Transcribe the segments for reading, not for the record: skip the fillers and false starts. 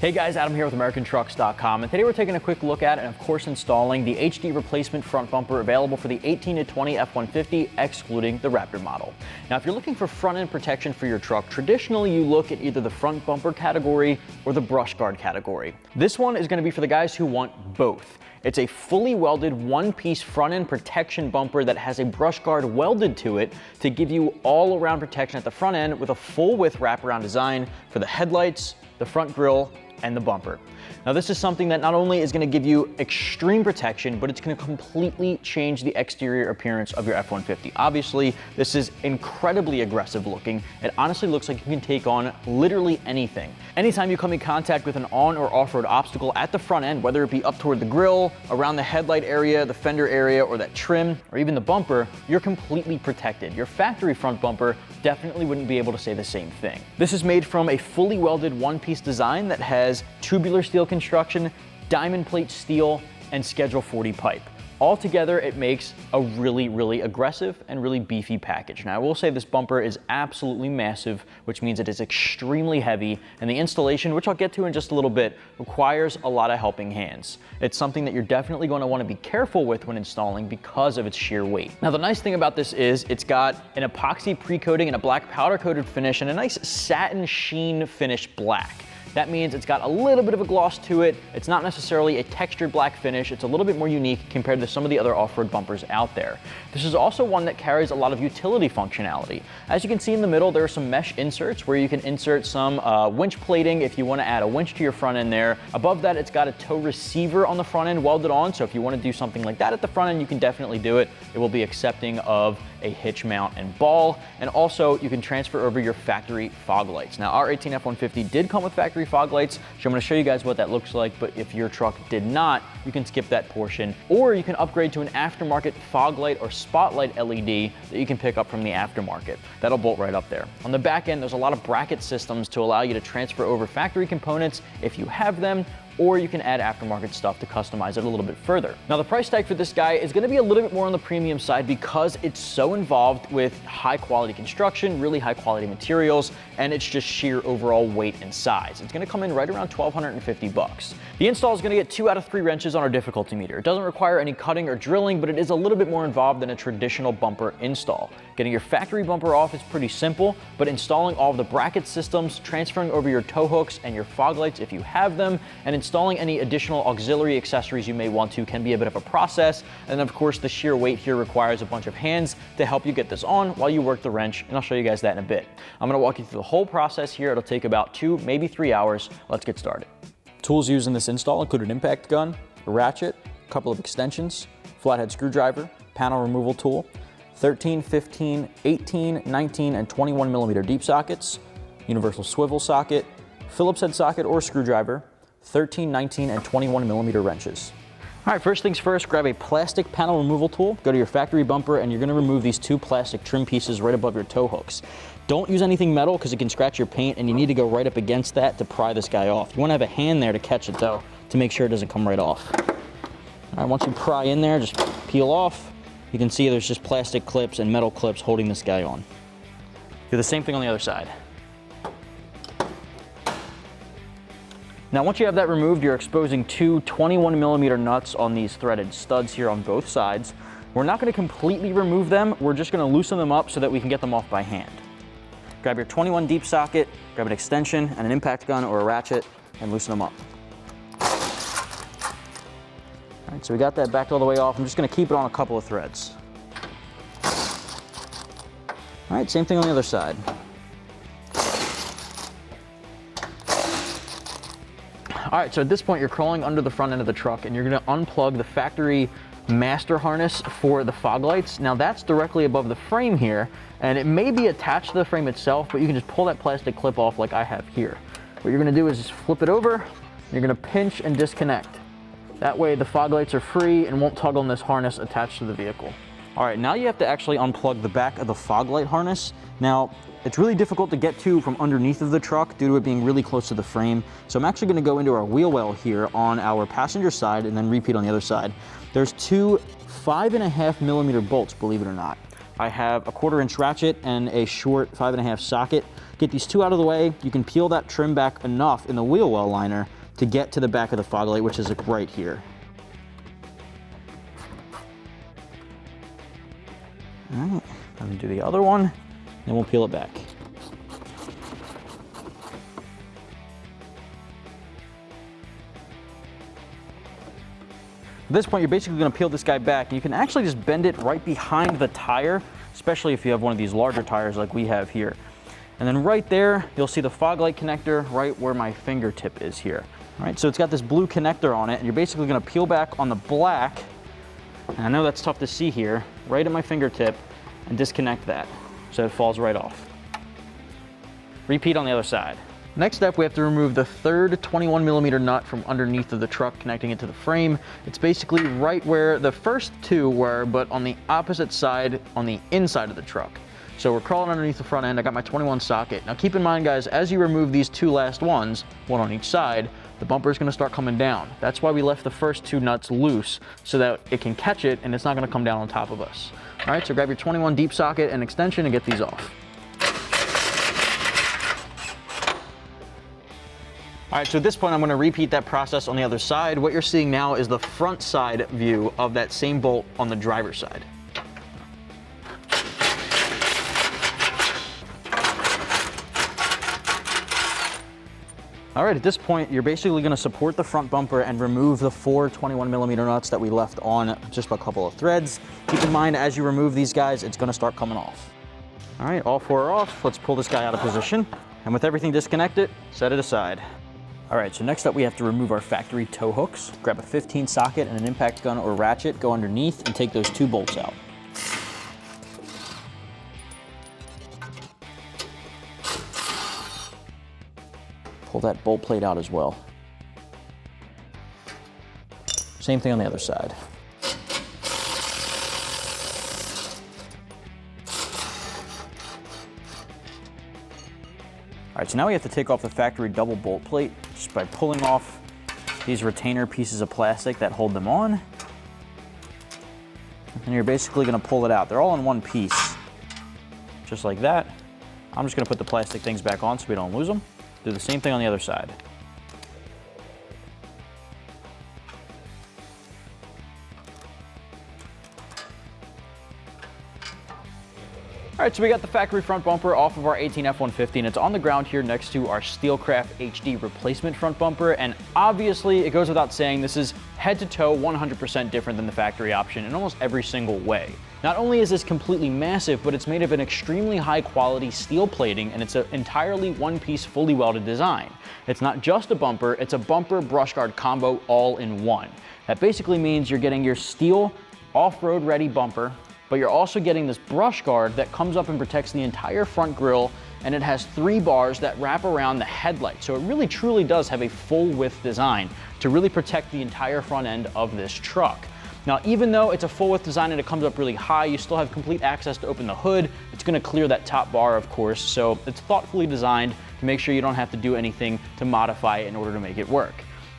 Hey guys, Adam here with AmericanTrucks.com, and today we're taking a quick look at and of course installing the HD replacement front bumper available for the 18 to 20 F-150, excluding the Raptor model. Now if you're looking for front end protection for your truck, traditionally you look at either the front bumper category or the brush guard category. This one is going to be for the guys who want both. It's a fully welded one-piece front end protection bumper that has a brush guard welded to it to give you all around protection at the front end with a full width wraparound design for the headlights, the front grille, and the bumper. Now this is something that not only is going to give you extreme protection, but it's going to completely change the exterior appearance of your F-150. Obviously, this is incredibly aggressive looking. It honestly looks like you can take on literally anything. Anytime you come in contact with an on or off-road obstacle at the front end, whether it be up toward the grille, around the headlight area, the fender area, or that trim, or even the bumper, you're completely protected. Your factory front bumper definitely wouldn't be able to say the same thing. This is made from a fully welded one-piece design that has tubular steel construction, diamond plate steel, and Schedule 40 pipe. Altogether, it makes a really aggressive and really beefy package. Now, I will say this bumper is absolutely massive, which means it is extremely heavy, and the installation, which I'll get to in just a little bit, requires a lot of helping hands. It's something that you're definitely going to want to be careful with when installing because of its sheer weight. Now, the nice thing about this is it's got an epoxy pre-coating and a black powder-coated finish and a nice satin sheen finish black. That means it's got a little bit of a gloss to it. It's not necessarily a textured black finish. It's a little bit more unique compared to some of the other off-road bumpers out there. This is also one that carries a lot of utility functionality. As you can see in the middle, there are some mesh inserts where you can insert some winch plating if you want to add a winch to your front end there. Above that, it's got a tow receiver on the front end welded on, so if you want to do something like that at the front end, you can definitely do it. It will be accepting of a hitch mount and ball, and also you can transfer over your factory fog lights. Now, our 18 F-150 did come with factory fog lights, so I'm going to show you guys what that looks like, but if your truck did not, you can skip that portion, or you can upgrade to an aftermarket fog light or spotlight LED that you can pick up from the aftermarket. That'll bolt right up there. On the back end, there's a lot of bracket systems to allow you to transfer over factory components if you have them, or you can add aftermarket stuff to customize it a little bit further. Now, the price tag for this guy is going to be a little bit more on the premium side because it's so involved with high quality construction, really high quality materials, and it's just sheer overall weight and size. It's going to come in right around $1,250. The install is going to get 2 out of 3 wrenches on our difficulty meter. It doesn't require any cutting or drilling, but it is a little bit more involved than a traditional bumper install. Getting your factory bumper off is pretty simple, but installing all of the bracket systems, transferring over your tow hooks and your fog lights if you have them, and installing any additional auxiliary accessories you may want to can be a bit of a process. And of course, the sheer weight here requires a bunch of hands to help you get this on while you work the wrench, and I'll show you guys that in a bit. I'm going to walk you through the whole process here. It'll take about 2, maybe 3 hours. Let's get started. Tools used in this install include an impact gun, a ratchet, a couple of extensions, flathead screwdriver, panel removal tool, 13, 15, 18, 19, and 21 millimeter deep sockets, universal swivel socket, Phillips head socket or screwdriver, 13, 19, and 21 millimeter wrenches. All right, first things first, grab a plastic panel removal tool, go to your factory bumper, and you're gonna remove these 2 plastic trim pieces right above your tow hooks. Don't use anything metal because it can scratch your paint, and you need to go right up against that to pry this guy off. You wanna have a hand there to catch it though, to make sure it doesn't come right off. All right, once you pry in there, just peel off. You can see there's just plastic clips and metal clips holding this guy on. Do the same thing on the other side. Now, once you have that removed, you're exposing 2 21 millimeter nuts on these threaded studs here on both sides. We're not going to completely remove them. We're just going to loosen them up so that we can get them off by hand. Grab your 21 deep socket, grab an extension and an impact gun or a ratchet, and loosen them up. All right, so we got that backed all the way off. I'm just going to keep it on a couple of threads. All right, same thing on the other side. All right, so at this point, you're crawling under the front end of the truck and you're gonna unplug the factory master harness for the fog lights. Now that's directly above the frame here, and it may be attached to the frame itself, but you can just pull that plastic clip off like I have here. What you're gonna do is just flip it over, you're gonna pinch and disconnect. That way the fog lights are free and won't tug on this harness attached to the vehicle. All right, now you have to actually unplug the back of the fog light harness. Now, it's really difficult to get to from underneath of the truck due to it being really close to the frame. So I'm actually gonna go into our wheel well here on our passenger side and then repeat on the other side. There's 2 5.5 millimeter bolts, believe it or not. I have a 1/4-inch ratchet and a short 5.5 socket. Get these two out of the way. You can peel that trim back enough in the wheel well liner to get to the back of the fog light, which is like right here. All right, I'm gonna do the other one, then we'll peel it back. At this point, you're basically gonna peel this guy back, and you can actually just bend it right behind the tire, especially if you have one of these larger tires like we have here. And then right there, you'll see the fog light connector right where my fingertip is here. All right, so it's got this blue connector on it, and you're basically gonna peel back on the black, and I know that's tough to see here, right at my fingertip, and disconnect that so it falls right off. Repeat on the other side. Next up, we have to remove the third 21mm nut from underneath of the truck, connecting it to the frame. It's basically right where the first two were, but on the opposite side, on the inside of the truck. So we're crawling underneath the front end. I got my 21 socket. Now keep in mind, guys, as you remove these two last ones, one on each side, the bumper is gonna start coming down. That's why we left the first two nuts loose, so that it can catch it and it's not gonna come down on top of us. All right, so grab your 21 deep socket and extension and get these off. All right, so at this point, I'm gonna repeat that process on the other side. What you're seeing now is the front side view of that same bolt on the driver's side. All right, at this point, you're basically gonna support the front bumper and remove the four 21mm nuts that we left on just a couple of threads. Keep in mind, as you remove these guys, it's gonna start coming off. All right, all four are off. Let's pull this guy out of position. And with everything disconnected, set it aside. All right, so next up we have to remove our factory tow hooks. Grab a 15 socket and an impact gun or ratchet, go underneath and take those two bolts out. Pull that bolt plate out as well. Same thing on the other side. All right, so now we have to take off the factory double bolt plate just by pulling off these retainer pieces of plastic that hold them on. And you're basically gonna pull it out. They're all in one piece, just like that. I'm just gonna put the plastic things back on so we don't lose them. Do the same thing on the other side. All right, so we got the factory front bumper off of our 18 F-150, and it's on the ground here next to our Steelcraft HD replacement front bumper. And obviously, it goes without saying, this is head to toe 100% different than the factory option in almost every single way. Not only is this completely massive, but it's made of an extremely high quality steel plating, and it's an entirely one-piece fully welded design. It's not just a bumper, it's a bumper brush guard combo all in one. That basically means you're getting your steel off-road ready bumper, but you're also getting this brush guard that comes up and protects the entire front grille, and it has 3 bars that wrap around the headlight. So it really truly does have a full width design to really protect the entire front end of this truck. Now, even though it's a full width design and it comes up really high, you still have complete access to open the hood. It's gonna clear that top bar, of course, so it's thoughtfully designed to make sure you don't have to do anything to modify it in order to make it work.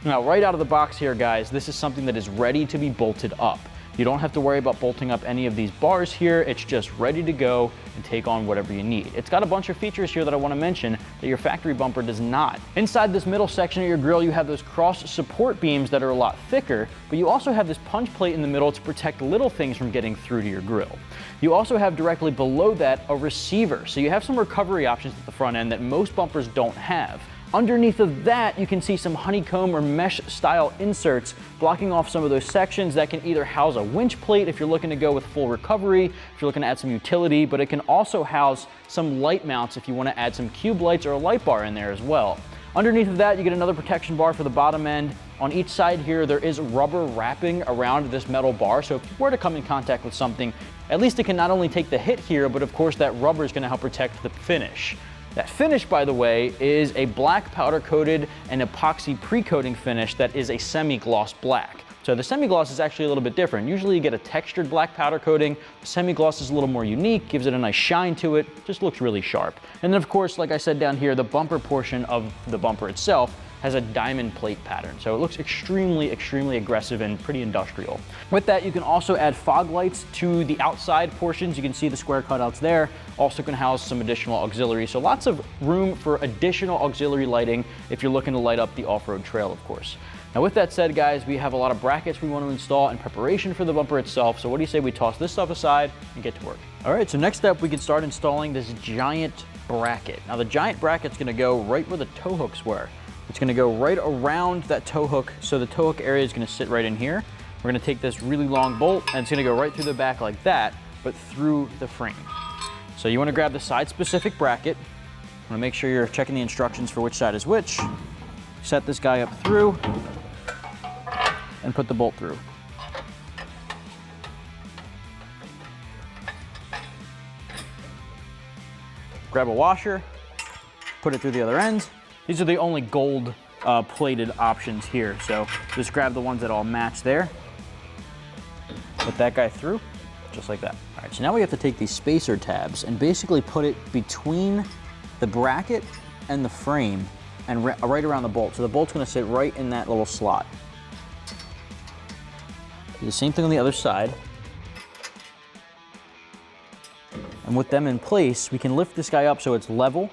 Now, right out of the box here, guys, this is something that is ready to be bolted up. You don't have to worry about bolting up any of these bars here. It's just ready to go and take on whatever you need. It's got a bunch of features here that I want to mention that your factory bumper does not. Inside this middle section of your grille, you have those cross support beams that are a lot thicker, but you also have this punch plate in the middle to protect little things from getting through to your grille. You also have directly below that a receiver, so you have some recovery options at the front end that most bumpers don't have. Underneath of that, you can see some honeycomb or mesh style inserts blocking off some of those sections that can either house a winch plate if you're looking to go with full recovery, if you're looking to add some utility, but it can also house some light mounts if you want to add some cube lights or a light bar in there as well. Underneath of that, you get another protection bar for the bottom end. On each side here, there is rubber wrapping around this metal bar, so if you were to come in contact with something, at least it can not only take the hit here, but of course that rubber is going to help protect the finish. That finish, by the way, is a black powder coated and epoxy pre-coating finish that is a semi-gloss black. So the semi-gloss is actually a little bit different. Usually you get a textured black powder coating. The semi-gloss is a little more unique, gives it a nice shine to it, just looks really sharp. And then of course, like I said down here, the bumper portion of the bumper itself has a diamond plate pattern. So it looks extremely, extremely aggressive and pretty industrial. With that, you can also add fog lights to the outside portions. You can see the square cutouts there. Also can house some additional auxiliary. So lots of room for additional auxiliary lighting if you're looking to light up the off-road trail, of course. Now with that said, guys, we have a lot of brackets we want to install in preparation for the bumper itself. So what do you say we toss this stuff aside and get to work? All right, so next up we can start installing this giant bracket. Now the giant bracket's gonna go right where the tow hooks were. It's gonna go right around that tow hook. So the tow hook area is gonna sit right in here. We're gonna take this really long bolt and it's gonna go right through the back like that, but through the frame. So you wanna grab the side specific bracket. Wanna make sure you're checking the instructions for which side is which. Set this guy up through and put the bolt through. Grab a washer, put it through the other end. These are the only gold plated options here. So just grab the ones that all match there. Put that guy through, just like that. All right, so now we have to take these spacer tabs and basically put it between the bracket and the frame and right around the bolt. So the bolt's gonna sit right in that little slot. Do the same thing on the other side. And with them in place, we can lift this guy up so it's level,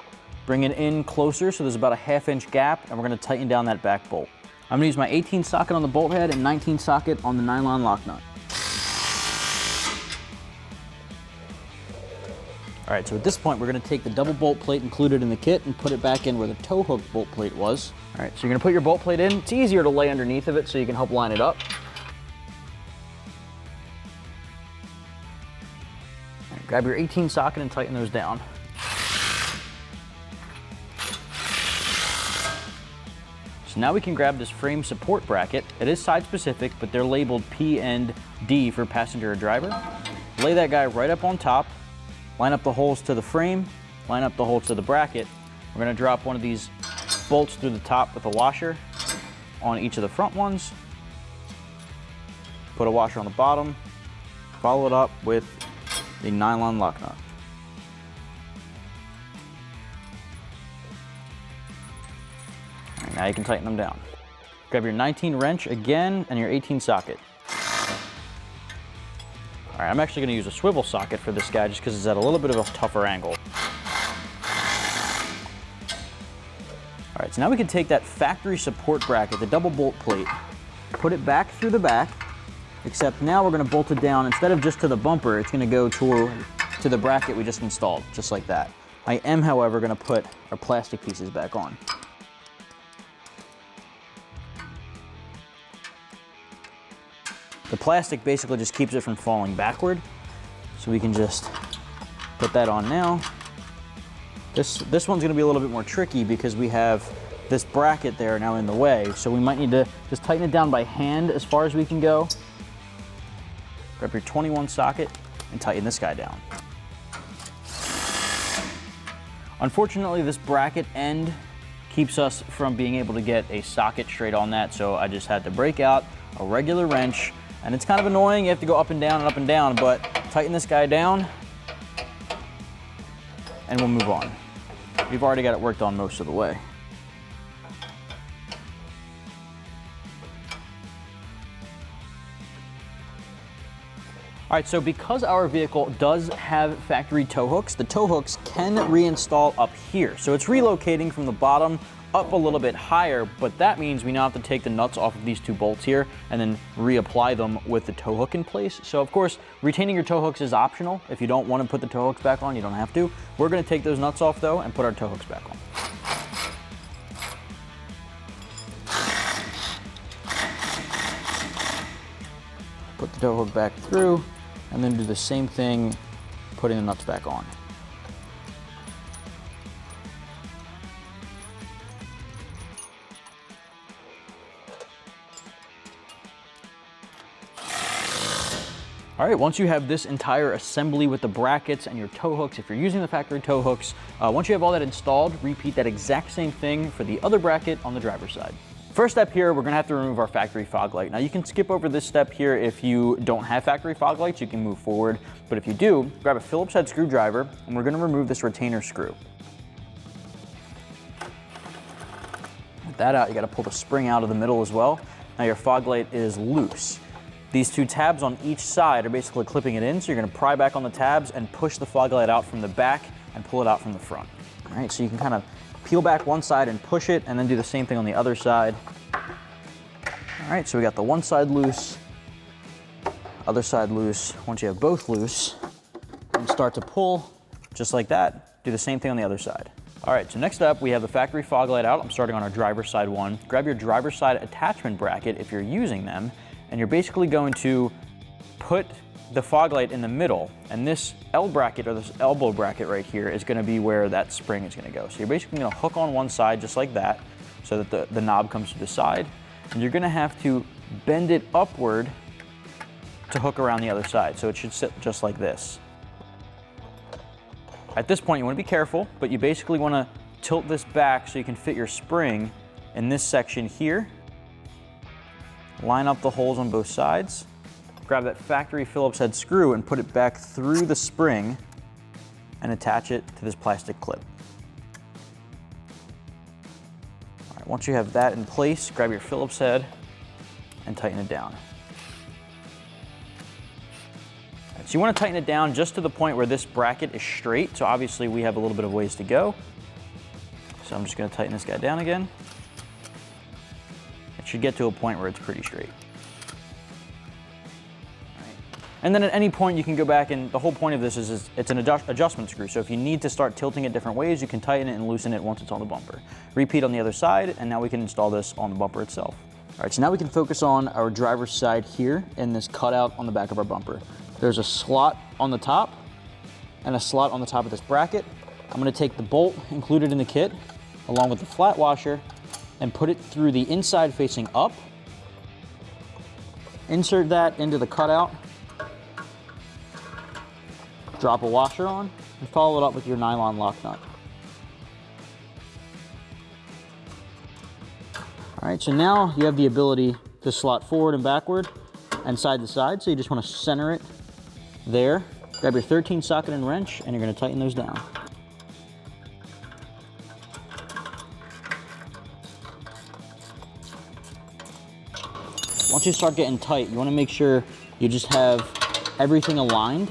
bring it in closer so there's about a 1/2 inch gap, and we're gonna tighten down that back bolt. I'm gonna use my 18 socket on the bolt head and 19 socket on the nylon lock nut. All right, so at this point, we're gonna take the double bolt plate included in the kit and put it back in where the tow hook bolt plate was. All right, so you're gonna put your bolt plate in. It's easier to lay underneath of it so you can help line it up. Grab your 18 socket and tighten those down. So now we can grab this frame support bracket. It is side specific, but they're labeled P and D for passenger or driver. Lay that guy right up on top, line up the holes to the frame, line up the holes to the bracket. We're gonna drop one of these bolts through the top with a washer on each of the front ones. Put a washer on the bottom, follow it up with the nylon lock nut. And now you can tighten them down. Grab your 19 wrench again and your 18 socket. All right, I'm actually gonna use a swivel socket for this guy just because it's at a little bit of a tougher angle. All right, so now we can take that factory support bracket, the double bolt plate, put it back through the back, except now we're gonna bolt it down. Instead of just to the bumper, it's gonna go to the bracket we just installed, just like that. I am, however, gonna put our plastic pieces back on. The plastic basically just keeps it from falling backward. So we can just put that on now. This one's gonna be a little bit more tricky because we have this bracket there now in the way. So we might need to just tighten it down by hand as far as we can go. Grab your 21 socket and tighten this guy down. Unfortunately, this bracket end keeps us from being able to get a socket straight on that, so I just had to break out a regular wrench, and it's kind of annoying. You have to go up and down, but tighten this guy down, and we'll move on. We've already got it worked on most of the way. All right, so because our vehicle does have factory tow hooks, the tow hooks can reinstall up here. So it's relocating from the bottom up a little bit higher, but that means we now have to take the nuts off of these two bolts here and then reapply them with the tow hook in place. So of course, retaining your tow hooks is optional. If you don't want to put the tow hooks back on, you don't have to. We're gonna take those nuts off though and put our tow hooks back on. Put the tow hook back through, and then do the same thing, putting the nuts back on. All right, once you have this entire assembly with the brackets and your tow hooks, if you're using the factory tow hooks, once you have all that installed, repeat that exact same thing for the other bracket on the driver's side. First step here, we're gonna have to remove our factory fog light. Now you can skip over this step here if you don't have factory fog lights, you can move forward. But if you do, grab a Phillips head screwdriver and we're gonna remove this retainer screw. that out, you got to pull the spring out of the middle as well. Now your fog light is loose. These two tabs on each side are basically clipping it in, so you're going to pry back on the tabs and push the fog light out from the back and pull it out from the front. All right, so you can kind of peel back one side and push it, and then do the same thing on the other side. All right, so we got the one side loose, other side loose. Once you have both loose, and start to pull just like that. Do the same thing on the other side. All right, so next up we have the factory fog light out. I'm starting on our driver's side one. Grab your driver's side attachment bracket if you're using them, and you're basically going to put the fog light in the middle, and this L bracket or this elbow bracket right here is going to be where that spring is going to go. So you're basically going to hook on one side just like that, so that the knob comes to the side, and you're going to have to bend it upward to hook around the other side, so it should sit just like this. At this point, you want to be careful, but you basically want to tilt this back so you can fit your spring in this section here. Line up the holes on both sides. Grab that factory Phillips head screw and put it back through the spring and attach it to this plastic clip. All right, once you have that in place, grab your Phillips head and tighten it down. So you want to tighten it down just to the point where this bracket is straight. So obviously we have a little bit of ways to go. So I'm just going to tighten this guy down again. It should get to a point where it's pretty straight. All right. And then at any point you can go back, and the whole point of this is it's an adjustment screw. So if you need to start tilting it different ways, you can tighten it and loosen it once it's on the bumper. Repeat on the other side, and now we can install this on the bumper itself. All right, so now we can focus on our driver's side here in this cutout on the back of our bumper. There's a slot on the top and a slot on the top of this bracket. I'm going to take the bolt included in the kit along with the flat washer and put it through the inside facing up. Insert that into the cutout. Drop a washer on and follow it up with your nylon lock nut. All right, so now you have the ability to slot forward and backward and side to side. So you just want to center it there. Grab your 13 socket and wrench, and you're going to tighten those down. Once you start getting tight, you want to make sure you just have everything aligned.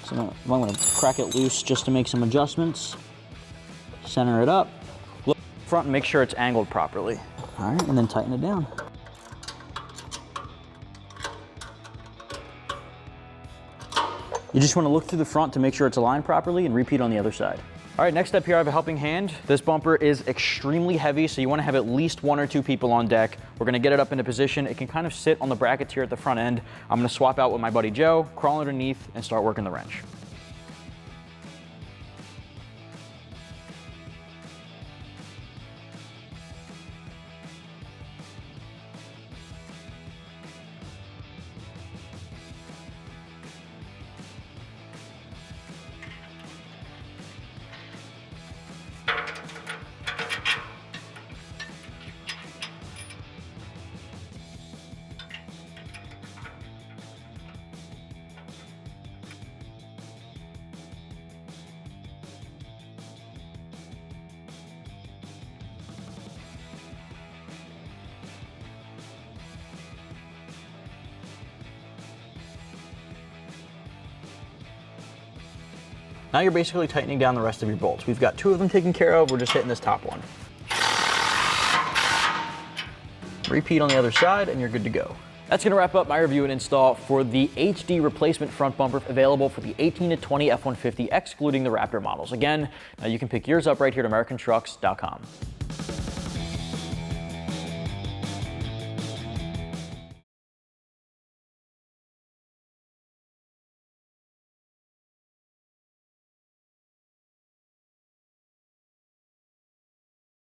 So I'm going to crack it loose just to make some adjustments. Center it up. Look front and make sure it's angled properly. All right, and then tighten it down. You just want to look through the front to make sure it's aligned properly and repeat on the other side. All right, next up here I have a helping hand. This bumper is extremely heavy, so you want to have at least 1 or 2 people on deck. We're going to get it up into position. It can kind of sit on the brackets here at the front end. I'm going to swap out with my buddy Joe, crawl underneath, and start working the wrench. Now you're basically tightening down the rest of your bolts. We've got 2 of them taken care of. We're just hitting this top one. Repeat on the other side and you're good to go. That's going to wrap up my review and install for the HD replacement front bumper available for the 18 to 20 F-150 excluding the Raptor models. Again, you can pick yours up right here at AmericanTrucks.com.